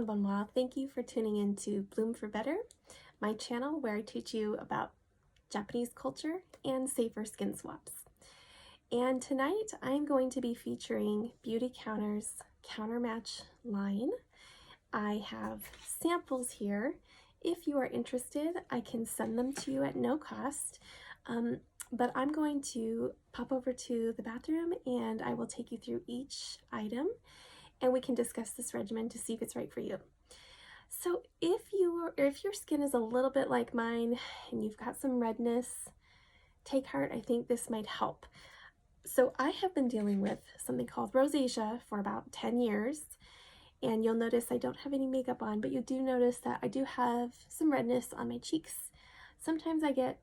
Konnichiwa. Thank you for tuning in to Bloom for Better, my channel where I teach you about Japanese culture and safer skin swaps. And tonight I'm going to be featuring Beautycounter's Countermatch line. I have samples here. If you are interested, I can send them to you at no cost. But I'm going to pop over to the bathroom and I will take you through each item and we can discuss this regimen to see if it's right for you. So if your skin is a little bit like mine and you've got some redness, take heart. I think this might help. So I have been dealing with something called rosacea for about 10 years. And you'll notice I don't have any makeup on, but you do notice that I do have some redness on my cheeks. Sometimes I get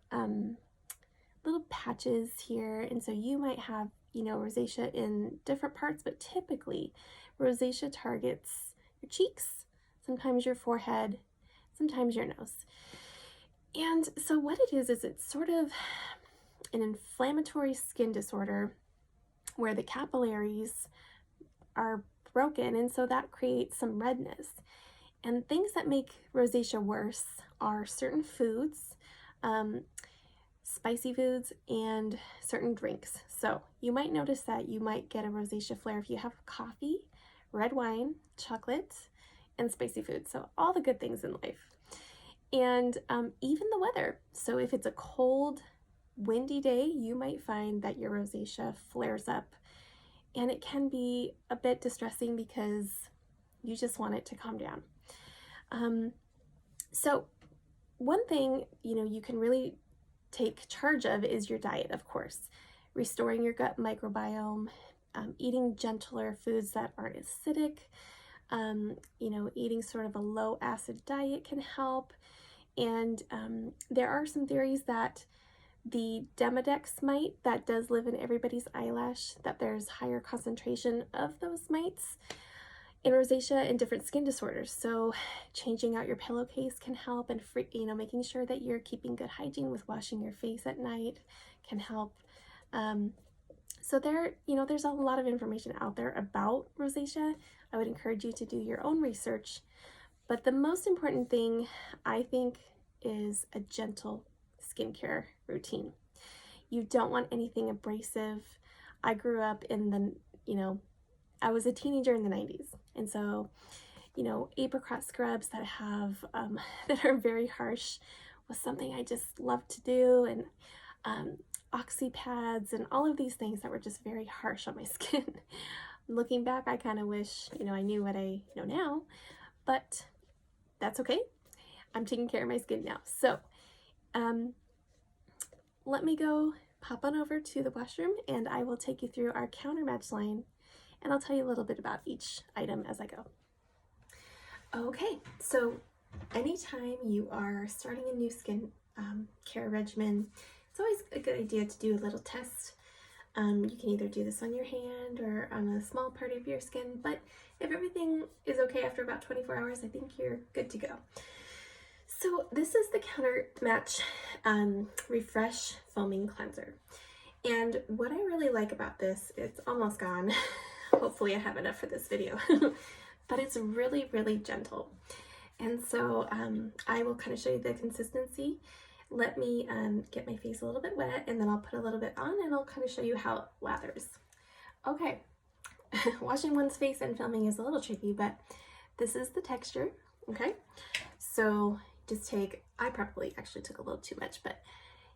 little patches here, and so you might have, rosacea in different parts, but typically rosacea targets your cheeks, sometimes your forehead, sometimes your nose. And so what it is it's sort of an inflammatory skin disorder where the capillaries are broken, and so that creates some redness. And things that make rosacea worse are certain foods, spicy foods, and certain drinks. So you might notice that you might get a rosacea flare if you have coffee, red wine, chocolate, and spicy food. So all the good things in life. And even the weather. So if it's a cold, windy day, you might find that your rosacea flares up. And it can be a bit distressing because you just want it to calm down. So one thing, you can really take charge of is your diet, of course. Restoring your gut microbiome, eating gentler foods that aren't acidic, eating sort of a low acid diet can help. And there are some theories that the Demodex mite that does live in everybody's eyelash, that there's higher concentration of those mites in rosacea and different skin disorders. So changing out your pillowcase can help, and making sure that you're keeping good hygiene with washing your face at night can help. So there's a lot of information out there about rosacea. I would encourage you to do your own research. But the most important thing, I think, is a gentle skincare routine. You don't want anything abrasive. I grew up in I was a teenager in the 90s. And so, apricot scrubs that have, that are very harsh was something I just loved to do. And oxy pads and all of these things that were just very harsh on my skin. Looking back, I kind of wish, I knew what I know now, but that's okay. I'm taking care of my skin now. So, let me go pop on over to the washroom and I will take you through our Countermatch line and I'll tell you a little bit about each item as I go. Okay, so anytime you are starting a new skin care regimen, it's always a good idea to do a little test. You can either do this on your hand or on a small part of your skin, but if everything is okay after about 24 hours, I think you're good to go. So this is the Countermatch Refresh Foaming Cleanser. And what I really like about this, it's almost gone. Hopefully I have enough for this video. But it's really, really gentle. And so I will kind of show you the consistency. Let me get my face a little bit wet and then I'll put a little bit on and I'll kind of show you how it lathers. Okay, washing one's face and filming is a little tricky, but this is the texture, okay? So just take, I probably actually took a little too much, but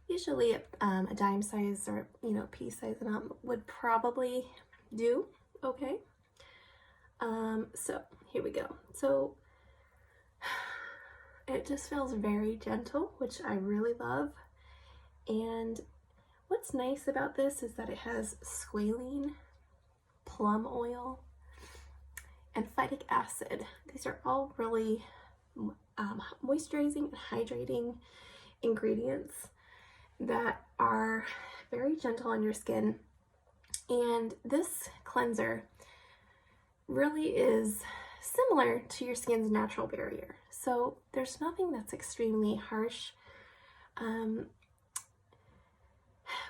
usually a dime size or, pea size amount would probably do, okay? So here we go. So it just feels very gentle, which I really love. And what's nice about this is that it has squalene, plum oil, and phytic acid. These are all really moisturizing and hydrating ingredients that are very gentle on your skin. And this cleanser really is similar to your skin's natural barrier. So there's nothing that's extremely harsh,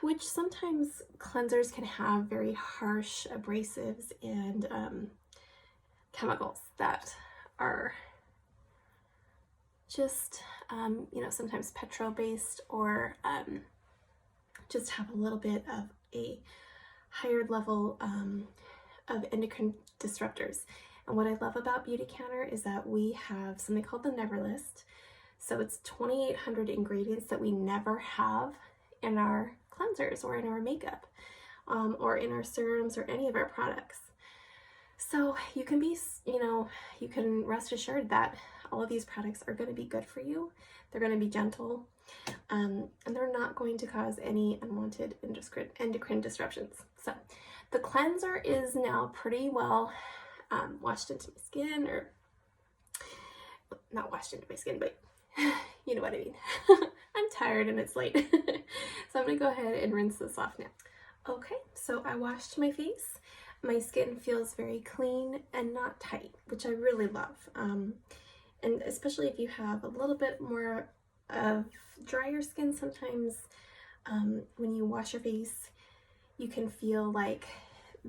which sometimes cleansers can have very harsh abrasives and chemicals that are just, you know, sometimes petrol-based, or just have a little bit of a higher level of endocrine disruptors. And what I love about Beautycounter is that we have something called the Never List. So it's 2,800 ingredients that we never have in our cleansers or in our makeup, or in our serums or any of our products. So you can be, you know, you can rest assured that all of these products are going to be good for you. They're going to be gentle, and they're not going to cause any unwanted endocrine disruptions. So the cleanser is now pretty well washed into my skin, or not washed into my skin, but you know what I mean. I'm tired and it's late. So I'm going to go ahead and rinse this off now. Okay, so I washed my face. My skin feels very clean and not tight, which I really love. And especially if you have a little bit more of drier skin, sometimes when you wash your face, you can feel like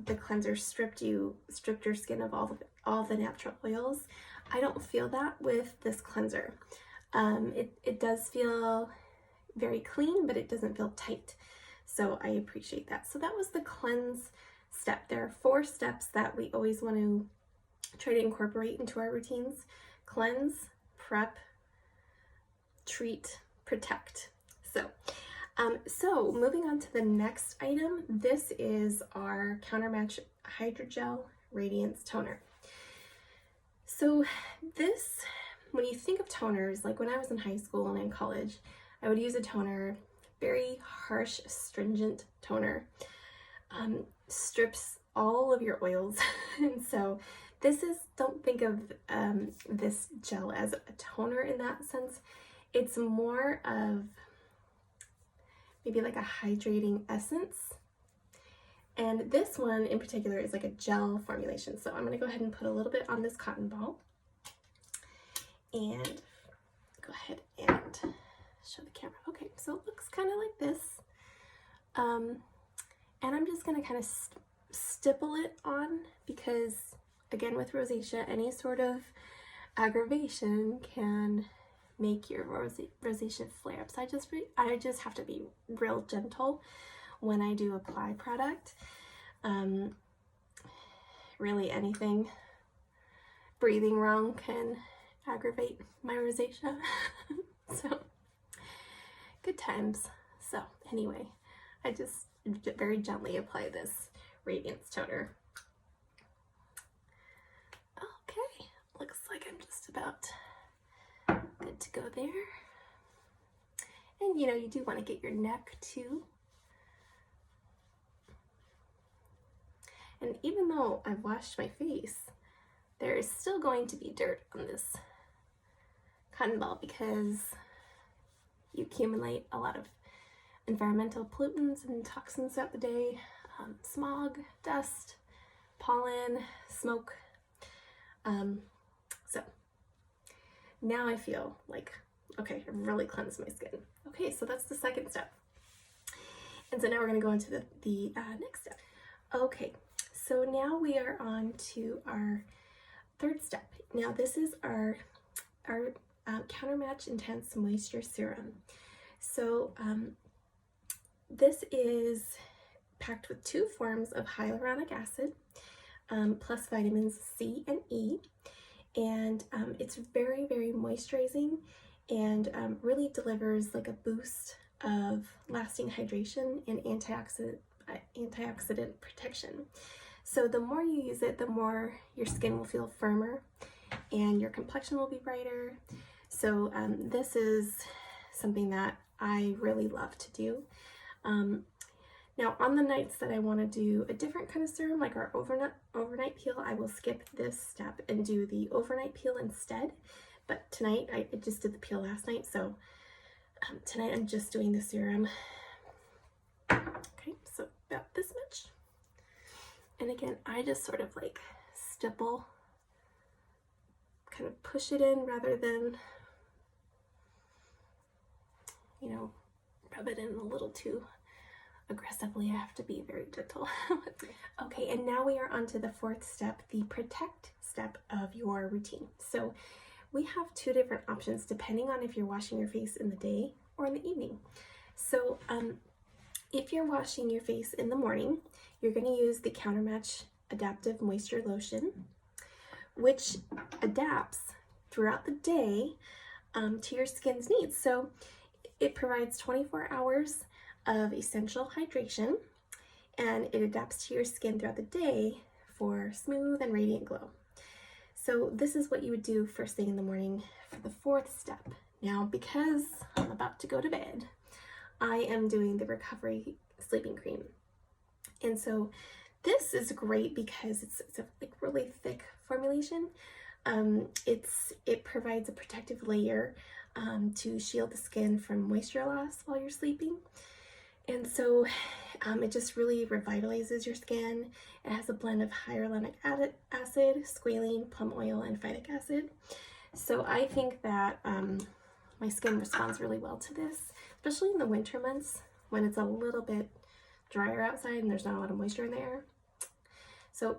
the cleanser stripped your skin of all the natural oils. I don't feel that with this cleanser. It does feel very clean, but it doesn't feel tight. So I appreciate that. So that was the cleanse step. There are 4 steps that we always want to try to incorporate into our routines: cleanse, prep, treat, protect. So moving on to the next item, this is our Countermatch Hydrogel Radiance Toner. So this, when you think of toners, like when I was in high school and in college, I would use a toner, very harsh, stringent toner, strips all of your oils. And so this is, don't think of this gel as a toner in that sense. It's more of maybe like a hydrating essence. And this one in particular is like a gel formulation. So I'm going to go ahead and put a little bit on this cotton ball and go ahead and show the camera. Okay, so it looks kind of like this. And I'm just going to kind of stipple it on, because again, with rosacea, any sort of aggravation can make your rosacea flare up. So I just have to be real gentle when I do apply product. Really anything breathing wrong can aggravate my rosacea. So good times. So anyway, I just very gently apply this radiance toner. Okay, looks like I'm just about good to go there. And you know, you do want to get your neck too. And even though I've washed my face, there is still going to be dirt on this cotton ball, because you accumulate a lot of environmental pollutants and toxins throughout the day, smog, dust, pollen, smoke. So now I feel like, okay, I've really cleansed my skin. Okay, so that's the second step. And so now we're going to go into the next step. Okay, so now we are on to our third step. Now this is our Countermatch Intense Moisture Serum. So this is packed with 2 forms of hyaluronic acid, plus vitamins C and E. And it's very, very moisturizing, and really delivers like a boost of lasting hydration and antioxidant protection. So the more you use it, the more your skin will feel firmer and your complexion will be brighter. So this is something that I really love to do. Now on the nights that I want to do a different kind of serum, like our overnight peel, I will skip this step and do the overnight peel instead. But tonight, I just did the peel last night, so tonight I'm just doing the serum. Okay, so about this much. And again, I just sort of like stipple, kind of push it in rather than, you know, rub it in a little too aggressively. I have to be very gentle. Okay, and now we are on to the 4th step, the protect step of your routine. So we have two different options depending on if you're washing your face in the day or in the evening. So if you're washing your face in the morning, you're going to use the Countermatch Adaptive Moisture Lotion, which adapts throughout the day to your skin's needs. So it provides 24 hours of essential hydration, and it adapts to your skin throughout the day for smooth and radiant glow. So this is what you would do first thing in the morning for the fourth step. Now, because I'm about to go to bed, I am doing the Recovery Sleeping Cream. And so this is great because it's a like really thick formulation. It provides a protective layer to shield the skin from moisture loss while you're sleeping. And so it just really revitalizes your skin. It has a blend of hyaluronic acid, squalene, plum oil, and phytic acid. So I think that my skin responds really well to this, especially in the winter months when it's a little bit drier outside and there's not a lot of moisture in the air. So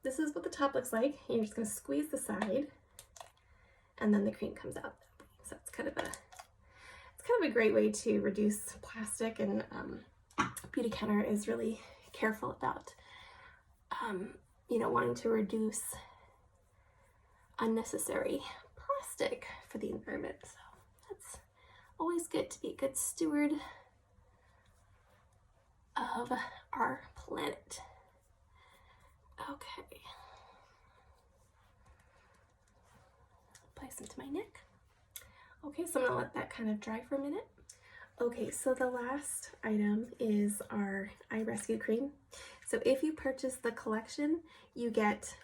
this is what the top looks like. You're just going to squeeze the side, and then the cream comes out. So it's kind of a great way to reduce plastic, and Beautycounter is really careful about wanting to reduce unnecessary plastic for the environment. So that's always good to be a good steward of our planet. Okay. Apply some to my neck. Okay, so I'm gonna let that kind of dry for a minute. Okay, so the last item is our Eye Rescue Cream. So if you purchase the collection, you get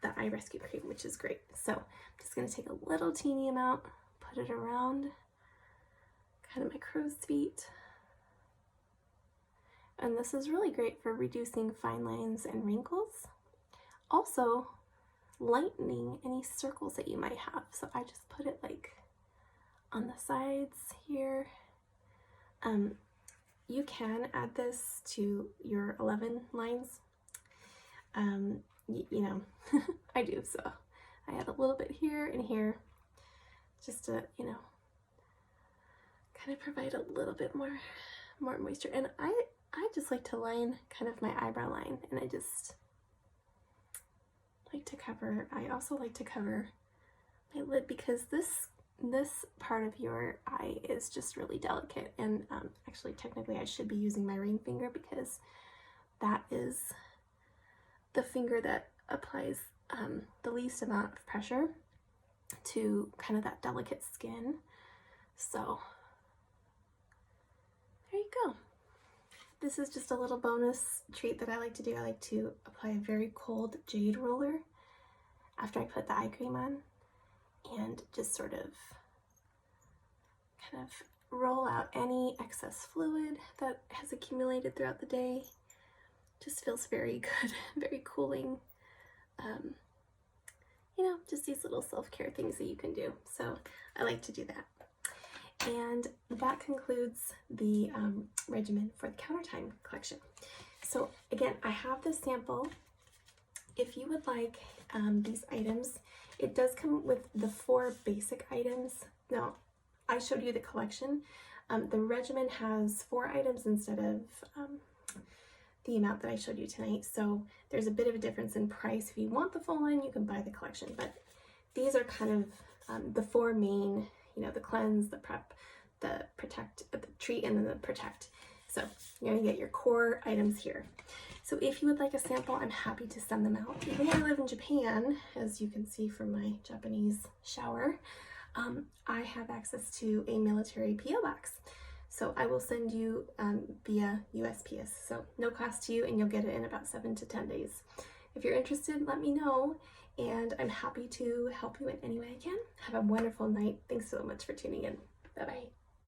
the Eye Rescue Cream, which is great. So I'm just gonna take a little teeny amount, put it around kind of my crow's feet. And this is really great for reducing fine lines and wrinkles. Also, lightening any circles that you might have. So I just put it like on the sides here. You can add this to your 11 lines. I do, so I add a little bit here and here just to, kind of provide a little bit more moisture. And I just like to line kind of my eyebrow line, and I just like to cover, I also like to cover my lid because this part of your eye is just really delicate, and actually technically I should be using my ring finger because that is the finger that applies the least amount of pressure to kind of that delicate skin. So there you go. This is just a little bonus treat that I like to do. I like to apply a very cold jade roller after I put the eye cream on, and just sort of kind of roll out any excess fluid that has accumulated throughout the day. Just feels very good, very cooling. Just these little self-care things that you can do. So I like to do that. And that concludes the regimen for the Countertime collection. So again, I have this sample. If you would like these items, it does come with the 4 basic items. Now, I showed you the collection. The regimen has 4 items instead of the amount that I showed you tonight. So there's a bit of a difference in price. If you want the full line, you can buy the collection. But these are kind of the 4 main, the cleanse, the prep, the protect, the treat, and then the protect. So you're gonna get your core items here. So if you would like a sample, I'm happy to send them out. Even though I live in Japan, as you can see from my Japanese shower, I have access to a military PO box. So I will send you via USPS. So no cost to you, and you'll get it in about 7 to 10 days. If you're interested, let me know, and I'm happy to help you in any way I can. Have a wonderful night. Thanks so much for tuning in. Bye-bye.